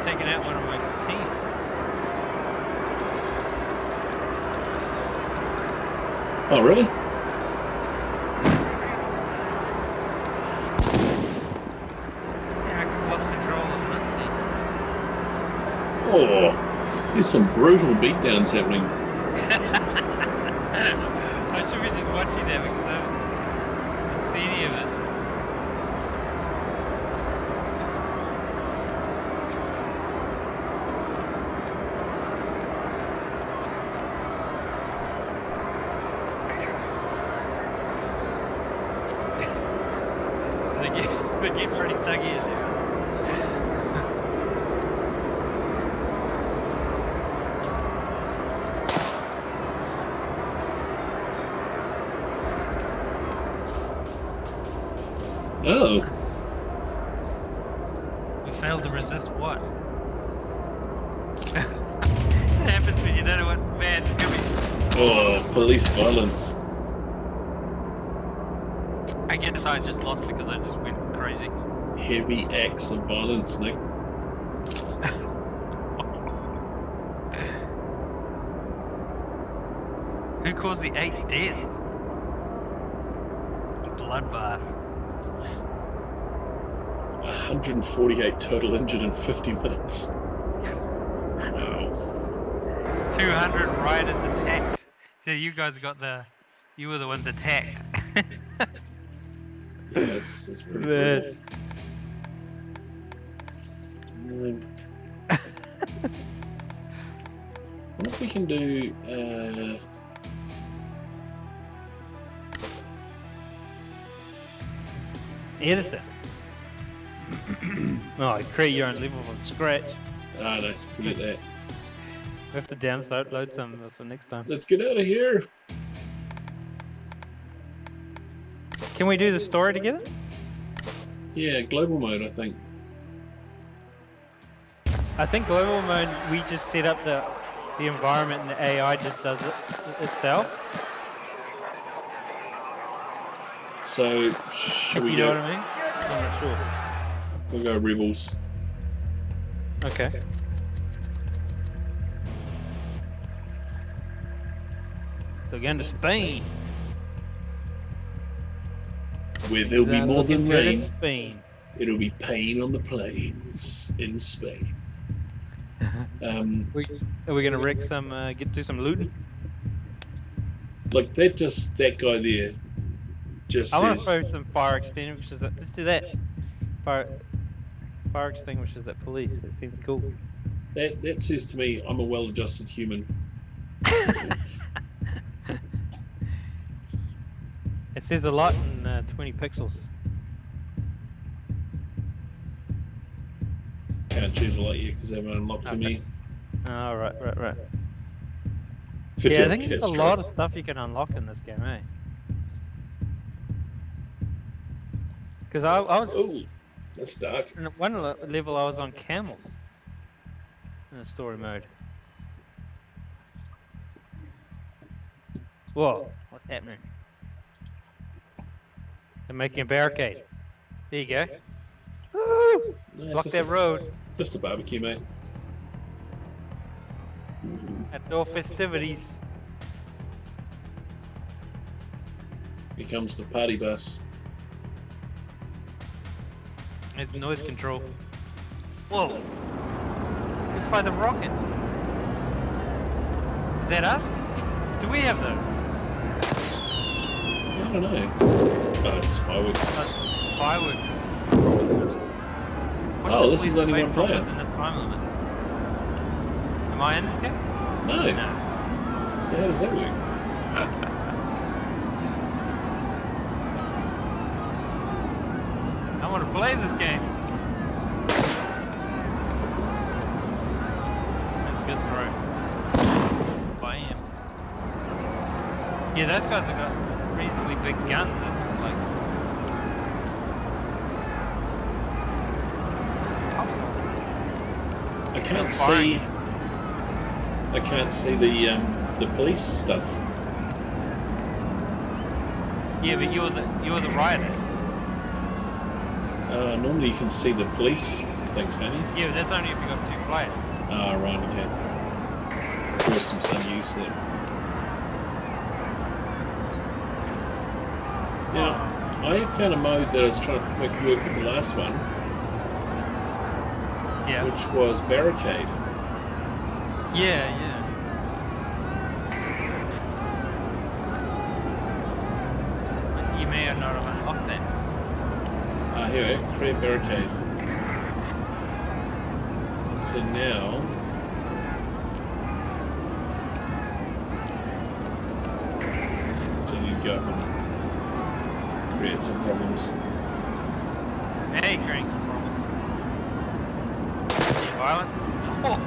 Taking out one of my teeth. Oh, really? Yeah, I lost control of that Oh, there's some brutal beatdowns happening. I should be just watching that because I haven't seen any of it. They get pretty thuggy in there. Oh. We failed to resist what? It happens when you don't know what, man, it's gonna be Oh, police violence. I guess I just lost because I just went crazy. Heavy acts of violence, Nick. Who caused the 8 deaths? Bloodbath. 148 total injured in 50 minutes. Wow. 200 rioters attacked. So you guys got you were the ones attacked. Yeah, it's pretty brutal. I wonder if we can do. Editor. Oh, create your own level from scratch. Ah, no, forget that. We have to download some next time. Let's get out of here. Can we do the story together? Yeah, global mode, I think. I think global mode, we just set up the environment and the AI just does it itself. So, should we You go? know what I mean? I'm not sure. We'll go rebels. Okay. So going to Spain. Where there'll be more than rain. Spain. It'll be pain on the plains in Spain. Are we gonna wreck some? Do some looting? Look, that guy there just I want to says. throw some fire extinguishers. Let's do that. Fire extinguishers at police. That seems cool. That says to me, I'm a well-adjusted human. It says a lot in 20 pixels. Can't choose a lot yet because they haven't unlocked to me. Oh, right. Fidel Yeah, I think there's a Castro. lot of stuff you can unlock in this game, eh? Because I was Oh, that's dark. in one level. I was on camels in the story mode. Whoa! What's happening? They're making a barricade. There you go. Woo! No, it's Block just that road. Just a barbecue, mate. Outdoor festivities. Here comes the party bus. There's noise control. Whoa! We fired a rocket. Is that us? Do we have those? I don't know. Oh, it's fireworks. Firework. Oh, this is only one player. In the time limit. Am I in this game? No. No. So how does that work? I want to play this game. That's a good throw. Bam. Yeah, those guys have got reasonably big guns, it looks like. I can't see the police stuff. Yeah, but you're the rioter. Normally you can see the police things, can't you? Yeah, but that's only if you got 2 players. Ah, right, okay. Awesome, some use there. Now, I found a mode that I was trying to make work with the last one, Yeah. which was barricade. Yeah. You may or not have unlocked that. Ah, here we go, create barricade. So now, you go up and create some problems. Hey, creating some problems. Violent? Oh,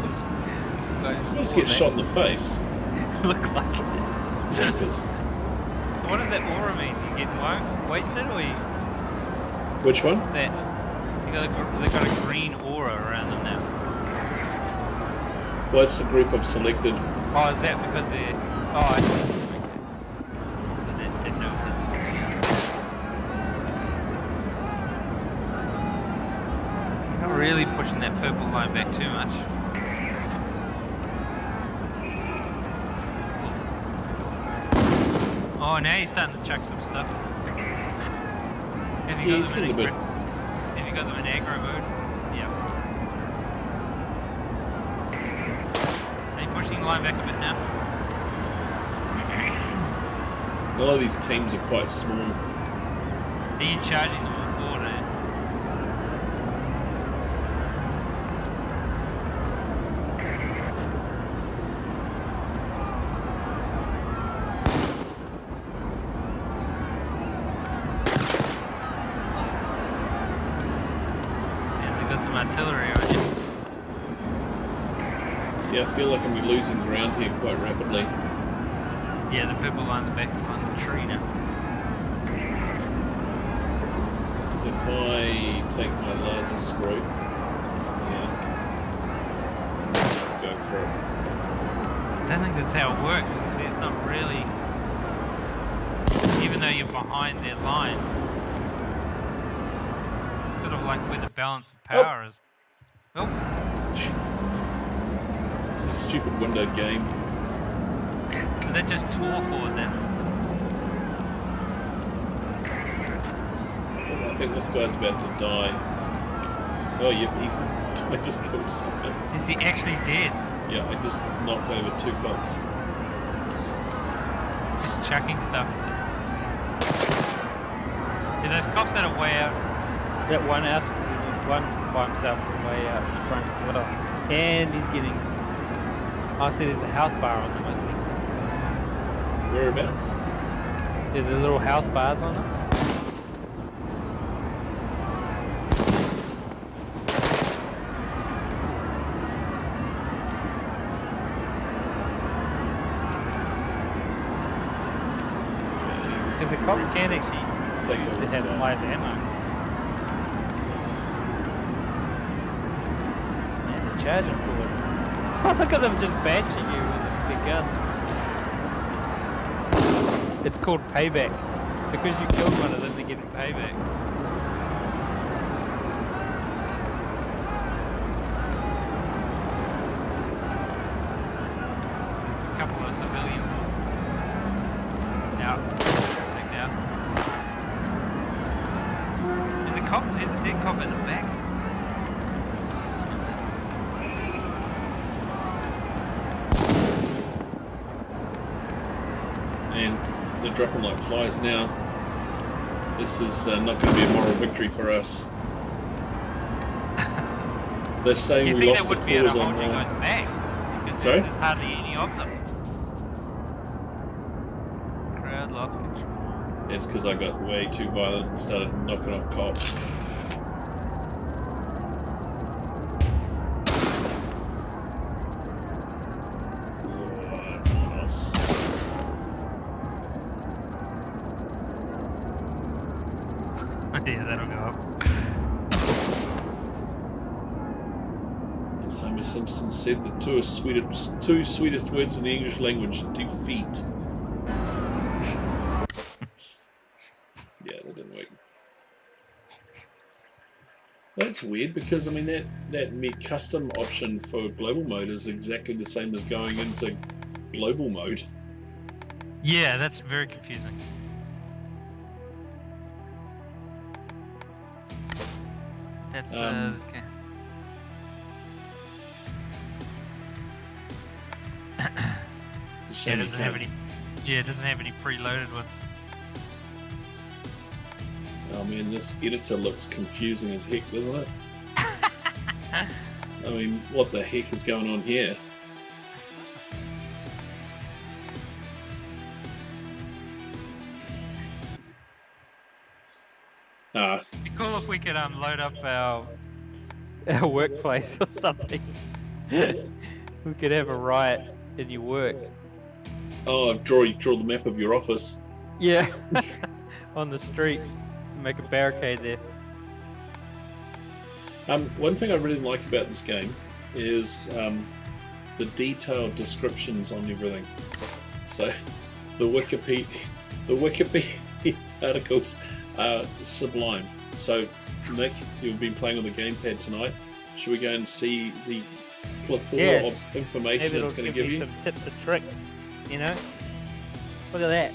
Let's get shot in the face. Look like it. Jumpers. So what does that aura mean? You get wasted or you... Which one? What's that? They got a green aura around them now. Well, it's the group I've selected. Oh, is that because they're Oh, I see. Okay. So they didn't know if it's not really pushing that purple line back too much. Oh, now you're starting to chuck some stuff. Have you got them in Have you got them in aggro mode? Yeah. Are you pushing the line back a bit now? A lot of these teams are quite small. Are you charging them on board, eh? Yeah, they got some artillery on you. Yeah, I feel like I'm losing ground here quite rapidly. Yeah, the purple line's back on the tree now. If I take my largest group, yeah, just go for it. I don't think that's how it works. You see, it's not really. Even though you're behind their line, it's sort of like where the balance of power is. Oh, It's a stupid window game. so that just tore forward then. I think this guy's about to die. Oh, yep, I just killed something. Is he actually dead? Yeah, I just knocked over 2 cops. Just chucking stuff. Yeah, those cops that are way out. That one by himself is way out in front as well. And he's getting... I see there's a health bar on them, I see. Whereabouts? There's a little health bars on them. Because the cops can actually Take over this have guy. live ammo. And they're charging for it. Oh, look at them just bashing you with their guns. It's called payback. Because you killed one of them, they're getting payback. There's a couple of civilians out. Back down. There's a dead cop at the back. There's a few of them in there. And they're dropping like flies now. This is not going to be a moral victory for us. They're saying You we think lost they the would be able cause to hold you online. guys back? Because Sorry? there's hardly any of them. Crowd lost control. It's because I got way too violent and started knocking off cops. Yeah, that'll go up. As Homer Simpson said, the two sweetest words in the English language: defeat. Yeah, that didn't work. That's weird because I mean that custom option for global mode is exactly the same as going into global mode. Yeah, that's very confusing. That's okay. Yeah, it doesn't have any. Yeah, it doesn't have any preloaded ones. Oh man, this editor looks confusing as heck, doesn't it? I mean, what the heck is going on here? Ah, It'd be cool if we could load up our. Our workplace or something. We could have a riot in your work. oh, draw the map of your office. Yeah. On the street. Make a barricade there. One thing I really like about this game is the detailed descriptions on everything. So the Wikipedia articles are sublime. So Nick, you've been playing on the gamepad tonight. Should we go and see the plethora of information Maybe it's it'll going to give give me you? some tips and tricks. You know, look at that.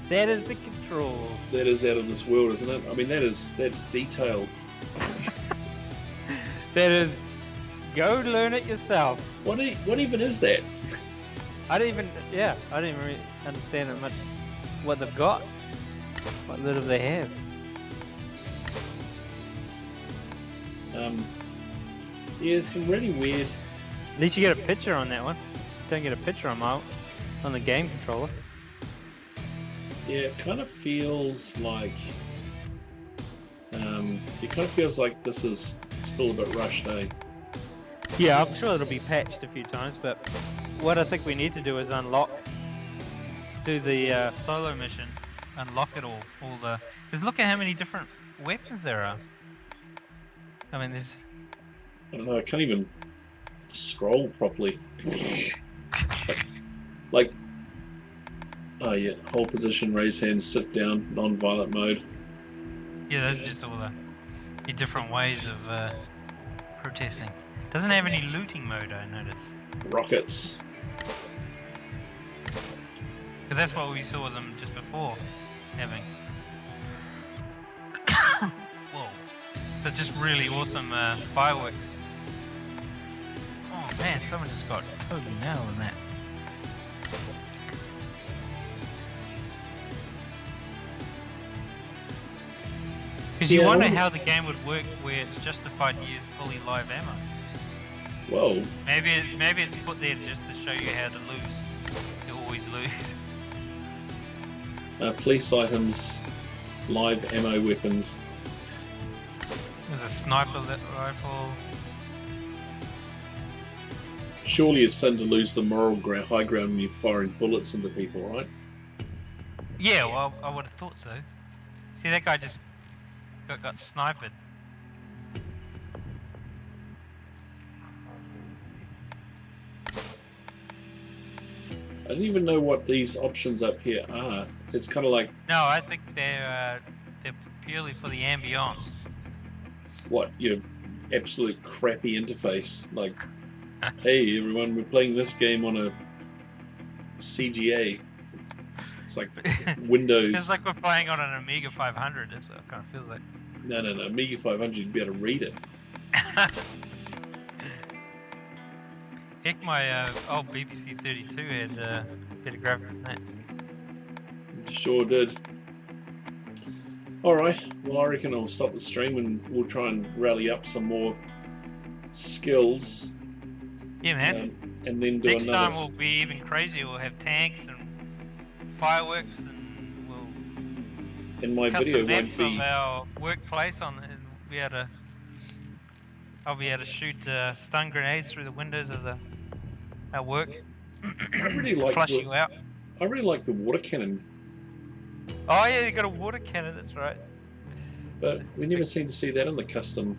That is the controls. That is out of this world, isn't it? I mean, that's detailed. That is. Go learn it yourself. What even is that? I didn't even really understand it much. What they've got, what little they have. Yeah, some really weird. At least you get a picture on that one. Don't get a picture on the game controller. Yeah, it kind of feels like. It kind of feels like this is still a bit rushed, eh? Yeah, I'm sure it'll be patched a few times, but what I think we need to do is do the Solo mission, unlock it all the. Because look at how many different weapons there are. I mean, there's. I don't know. I can't even scroll properly. like, oh yeah, hold position, raise hand, sit down, non-violent mode. Yeah, those are just all the different ways of protesting. Doesn't have any looting mode, I noticed. Rockets. Because that's what we saw them just before having. Whoa. So just really awesome fireworks. Oh man, someone just got totally nailed on that. Because you wonder how the game would work where it's justified to use fully live ammo. Whoa. Maybe it's put there just to show you how to lose. You always lose. Police items, live ammo weapons. There's a sniper rifle. Surely it's starting to lose the moral high ground when you're firing bullets into people, right? Yeah, well, I would have thought so. See, that guy just got sniped. I don't even know what these options up here are. It's kind of like... No, I think they're purely for the ambience. What, absolute crappy interface. Like, hey everyone, we're playing this game on a CGA. It's like Windows. It's like we're playing on an Amiga 500. That's what it kind of feels like. No. Amiga 500, you'd be able to read it. Heck, my old BBC 32 had better graphics than that. Sure did. Alright, well I reckon I'll stop the stream and we'll try and rally up some more skills. Yeah, man. And then do Next another... time we'll be even crazier. We'll have tanks and fireworks, and we'll in my custom video maps won't be... of our workplace and be able to... I'll be able to shoot stun grenades through the windows of our work. I really like Flush you out. I really like the water cannon, Oh yeah, you got a water cannon. That's right. but we never seem to see that in the custom.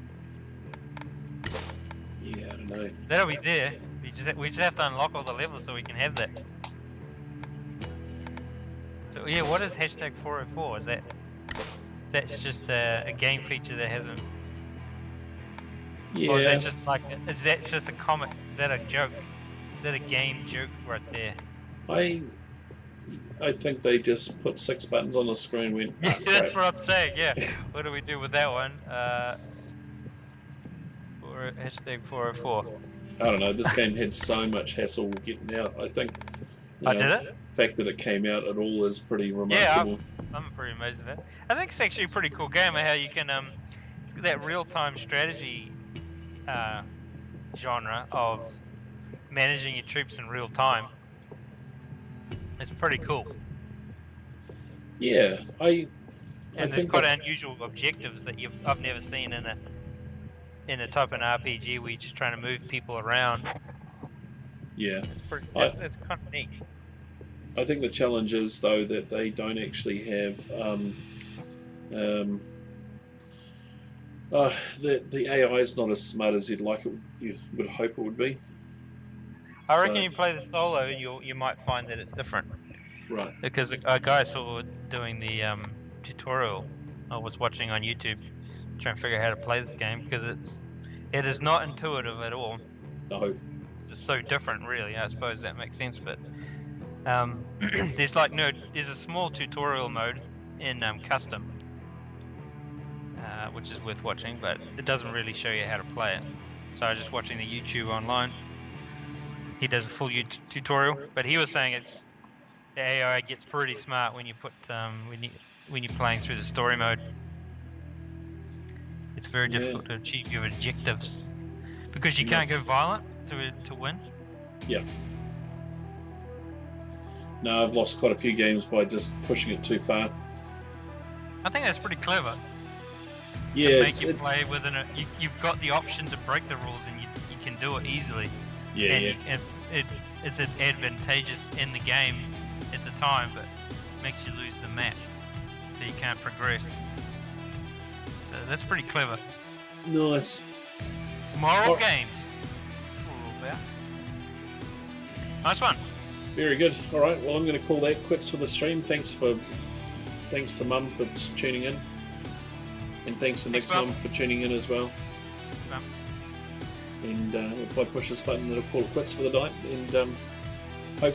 Yeah, I don't know. That'll be there. We just have to unlock all the levels so we can have that. So yeah, what is hashtag 404? Is that's just a game feature that hasn't? Yeah. Or is that just like, is that just a comic? Is that a joke? Is that a game joke right there? I think they just put 6 buttons on the screen and went, Yeah, "Ah, that's crap." what I'm saying. Yeah. What do we do with that one? For hashtag 404. I don't know. This game had so much hassle getting out. I think. Did it? The fact that it came out at all is pretty Yeah, remarkable. I'm pretty amazed at that. I think it's actually a pretty cool game. How you can it's got that real-time strategy genre of managing your troops in real time. It's pretty cool. Yeah, I And there's think quite that- unusual objectives that I've never seen in a type of RPG where you're just trying to move people around. Yeah, It's kind of neat. I think the challenge is though that they don't actually have the AI is not as smart as you would hope it would be. I reckon So- you play the solo, you might find that it's different. Right. Because a guy I saw doing the tutorial, I was watching on YouTube, trying to figure out how to play this game because it is not intuitive at all. No. It's just so different, really. I suppose that makes sense, but there's a small tutorial mode in custom, which is worth watching, but it doesn't really show you how to play it. So I was just watching the YouTube online. He does a full tutorial, but he was saying the AI gets pretty smart when you put when you're playing through the story mode. It's very Yeah. difficult to achieve your objectives because you can't go violent to win. Yeah. No, I've lost quite a few games by just pushing it too far. I think that's pretty clever. Yeah. To make you play within it. You've got the option to break the rules and you can do it easily. Yeah. And it's advantageous in the game at the time, but makes you lose the map, so you can't progress. So that's pretty clever. Nice. Moral Oh. games. That's what we're all about. Nice one. Very good. All right. Well, I'm going to call that quits for the stream. Thanks to Mum for tuning in, and thanks to Thanks, Nick's Mum for tuning in as well. Mum. And if I push this button, it'll call it quits for the night. And hopefully